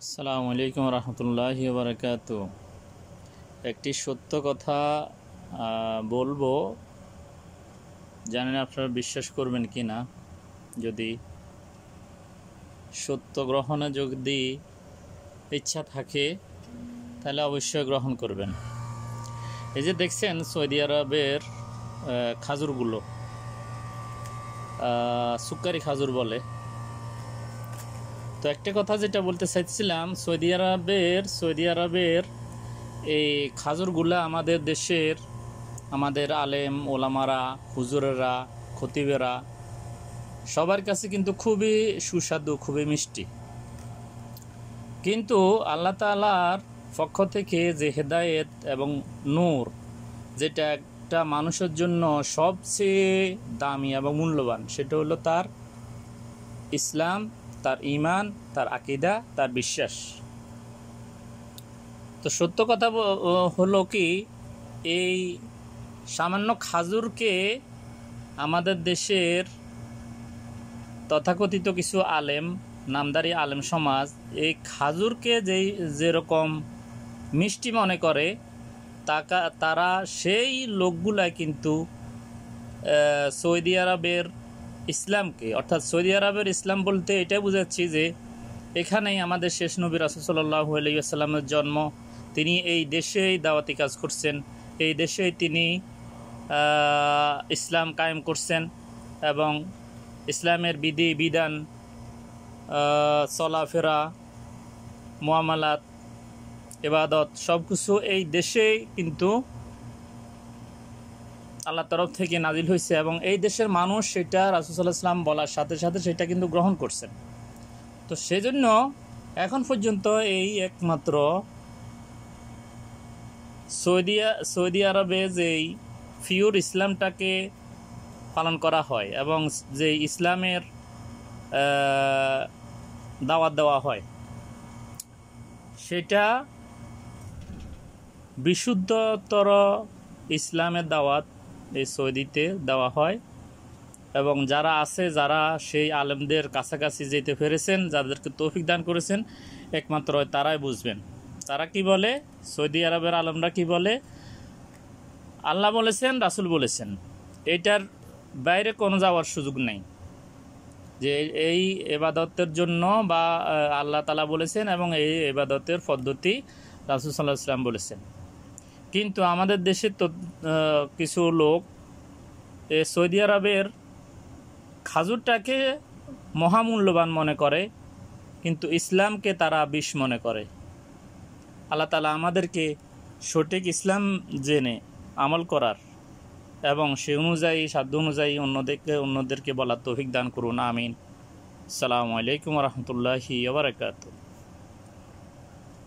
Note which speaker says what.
Speaker 1: আসসালামু আলাইকুম রহমতুল্লাহি ওয়া বারাকাতুহু। একটি সত্য কথা বলবো, জানি না আপনারা বিশ্বাস করবেন কি না। যদি সত্য গ্রহণে যদি ইচ্ছা থাকে তাহলে অবশ্যই গ্রহণ করবেন। এই যে দেখছেন সৌদি আরবের খাজুরগুলো, সুক্কারি খাজুর বলে। তো একটা কথা যেটা বলতে চাইছিলাম, সৌদি আরবের এই খাজুরগুলা আমাদের দেশের আমাদের আলেম ওলামারা, হুজুরেরা, খতিবেরা সবার কাছে কিন্তু খুবই সুস্বাদু, খুবই মিষ্টি। কিন্তু আল্লাহ তাআলার পক্ষ থেকে যে হেদায়েত এবং নূর, যেটা একটা মানুষের জন্য সবচেয়ে দামি এবং মূল্যবান, সেটা হলো তার ইসলাম, তার ঈমান, তার আকীদা, তার বিশ্বাস। তো সত্য কথা হলো কি, এই সামান্য খাজুরকে আমাদের দেশের তথাকথিত কিছু আলেম, নামদারি আলেম সমাজ এই খাজুরকে যেরকম মিষ্টি মনে করে, তারা সেই লোকগুলা কিন্তু সৌদি আরবের ইসলামকে, অর্থাৎ সৌদি আরবের ইসলাম বলতে এটাই বোঝাচ্ছি যে এখানেই আমাদের শেষ নবী রাসূল সাল্লাল্লাহু আলাইহি ওয়াসাল্লামের জন্ম। তিনি এই দেশেই দাওয়াতি কাজ করছেন, এই দেশেই তিনি ইসলাম কায়েম করছেন এবং ইসলামের বিধি বিধান, চলাফেরা, মুআমালাত, ইবাদত সব কিছু এই দেশেই কিন্তু আল্লাহর তরফ থেকে নাজিল হয়েছে এবং এই দেশের মানুষ সেটা রাসূল সাল্লাল্লাহু আলাইহি ওয়াসাল্লাম বলার সাথে সাথে সেটা কিন্তু গ্রহণ করছেন। তো সেজন্য এখন পর্যন্ত এই একমাত্র সৌদি আরবে যেই পিওর ইসলামটাকে পালন করা হয় এবং যে ইসলামের দাওয়াত দেওয়া হয়, সেটা বিশুদ্ধতর ইসলামের দাওয়াত এই সৌদিতে দেওয়া হয়। এবং যারা সেই আলেমদের কাছাকাছি যেতে পেরেছেন, যাদেরকে তৌফিক দান করেছেন, একমাত্র তারাই বুঝবেন। তারা কি বলে, সৌদি আরবের আলেমরা কি বলে, আল্লাহ বলেছেন, রাসূল বলেছেন, এটার বাইরে কোনো যাওয়ার সুযোগ নেই। যে এই ইবাদতের জন্য বা আল্লাহ তাআলা বলেছেন এবং এই ইবাদতের পদ্ধতি রাসূল সাল্লাল্লাহু আলাইহি ওয়াসাল্লাম বলেছেন। কিন্তু আমাদের দেশে তো কিছু লোক সৌদি আরবের খাজুরটাকে মহামূল্যবান মনে করে, কিন্তু ইসলামকে তারা বিষ মনে করে। আল্লাহ তাআলা আমাদেরকে সঠিক ইসলাম জেনে আমল করার এবং সে অনুযায়ী সাধ্য অনুযায়ী অন্যদেরকে বলার তৌফিক দান করুন। আমিন। আসসালামু আলাইকুম রহমতুল্লাহি ওয়া বারাকাতুহু।